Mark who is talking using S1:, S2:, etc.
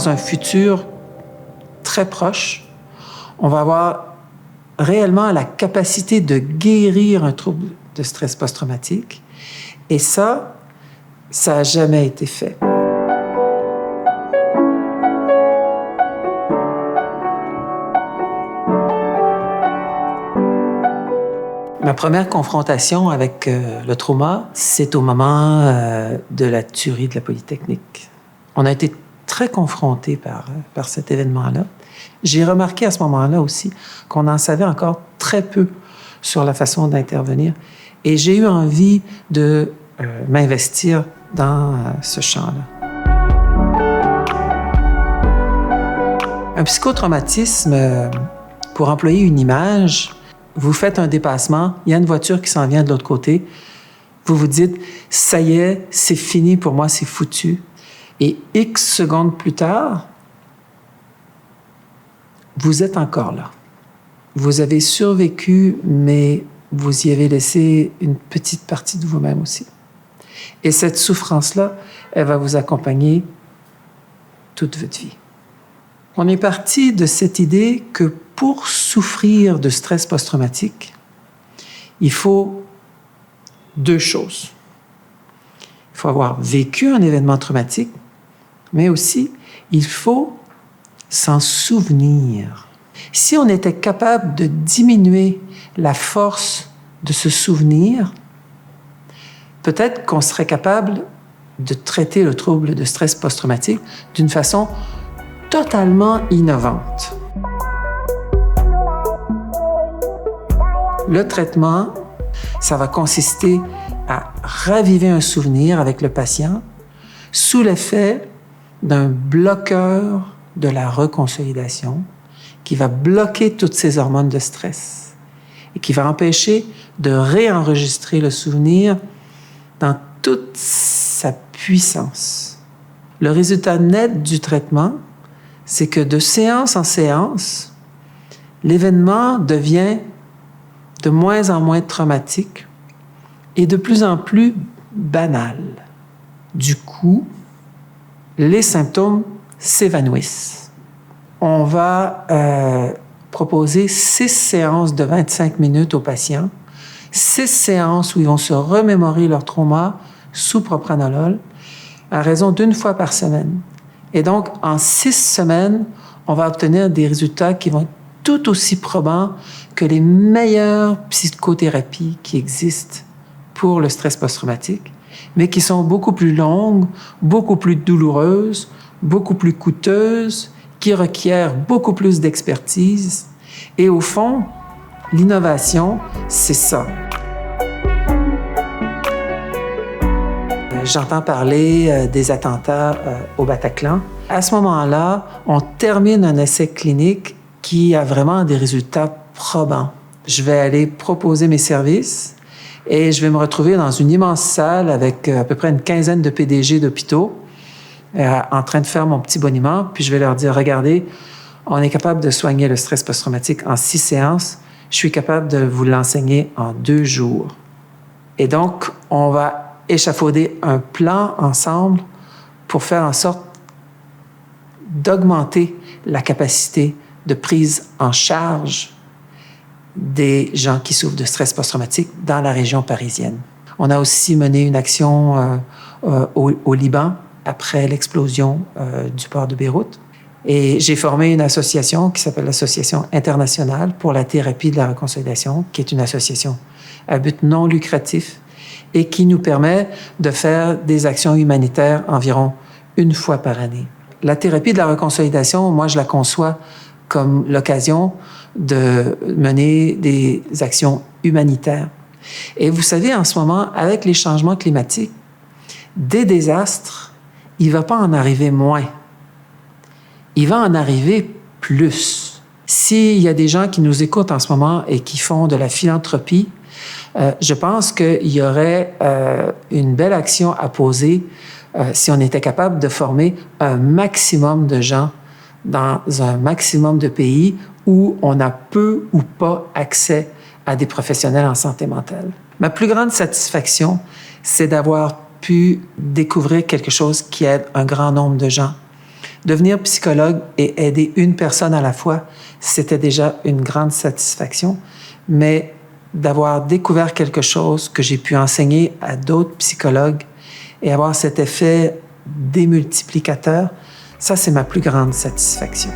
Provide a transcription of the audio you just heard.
S1: dans un futur très proche, on va avoir réellement la capacité de guérir un trouble de stress post-traumatique. Et ça n'a jamais été fait. Ma première confrontation avec le trauma, c'est au moment de la tuerie de la Polytechnique. On a été très confrontés par cet événement-là. J'ai remarqué à ce moment-là aussi qu'on en savait encore très peu sur la façon d'intervenir. Et j'ai eu envie de m'investir dans ce champ-là. Un psychotraumatisme, pour employer une image, vous faites un dépassement, il y a une voiture qui s'en vient de l'autre côté, vous vous dites « ça y est, c'est fini pour moi, c'est foutu ». Et X secondes plus tard, vous êtes encore là. Vous avez survécu, mais vous y avez laissé une petite partie de vous-même aussi. Et cette souffrance-là, elle va vous accompagner toute votre vie. On est parti de cette idée que pour souffrir de stress post-traumatique, il faut deux choses. Il faut avoir vécu un événement traumatique, mais aussi, il faut s'en souvenir. Si on était capable de diminuer la force de se souvenir, peut-être qu'on serait capable de traiter le trouble de stress post-traumatique d'une façon totalement innovante. Le traitement, ça va consister à raviver un souvenir avec le patient sous l'effet d'un bloqueur de la reconsolidation qui va bloquer toutes ces hormones de stress et qui va empêcher de réenregistrer le souvenir dans toute sa puissance. Le résultat net du traitement, c'est que de séance en séance, l'événement devient de moins en moins traumatique et de plus en plus banal. Du coup, les symptômes s'évanouissent. On va proposer 6 séances de 25 minutes aux patients, 6 séances où ils vont se remémorer leur trauma sous propranolol à raison d'1 fois par semaine. Et donc, en 6 semaines, on va obtenir des résultats qui vont être tout aussi probants que les meilleures psychothérapies qui existent pour le stress post-traumatique, mais qui sont beaucoup plus longues, beaucoup plus douloureuses, beaucoup plus coûteuses, qui requièrent beaucoup plus d'expertise. Et au fond, l'innovation, c'est ça. J'entends parler des attentats au Bataclan. À ce moment-là, on termine un essai clinique qui a vraiment des résultats probants. Je vais aller proposer mes services et je vais me retrouver dans une immense salle avec à peu près une quinzaine de PDG d'hôpitaux en train de faire mon petit boniment. Puis je vais leur dire, regardez, on est capable de soigner le stress post-traumatique en 6 séances. Je suis capable de vous l'enseigner en 2 jours. Et donc, on va échafauder un plan ensemble pour faire en sorte d'augmenter la capacité de prise en charge des gens qui souffrent de stress post-traumatique dans la région parisienne. On a aussi mené une action au Liban après l'explosion du port de Beyrouth. Et j'ai formé une association qui s'appelle l'Association internationale pour la thérapie de la réconciliation, qui est une association à but non lucratif et qui nous permet de faire des actions humanitaires environ 1 fois par année. La thérapie de la reconsolidation, moi, je la conçois comme l'occasion de mener des actions humanitaires. Et vous savez, en ce moment, avec les changements climatiques, des désastres, il ne va pas en arriver moins. Il va en arriver plus. S'il y a des gens qui nous écoutent en ce moment et qui font de la philanthropie, je pense qu'il y aurait une belle action à poser si on était capable de former un maximum de gens dans un maximum de pays où on a peu ou pas accès à des professionnels en santé mentale. Ma plus grande satisfaction, c'est d'avoir pu découvrir quelque chose qui aide un grand nombre de gens. Devenir psychologue et aider une personne à la fois, c'était déjà une grande satisfaction, mais d'avoir découvert quelque chose que j'ai pu enseigner à d'autres psychologues et avoir cet effet démultiplicateur, ça, c'est ma plus grande satisfaction.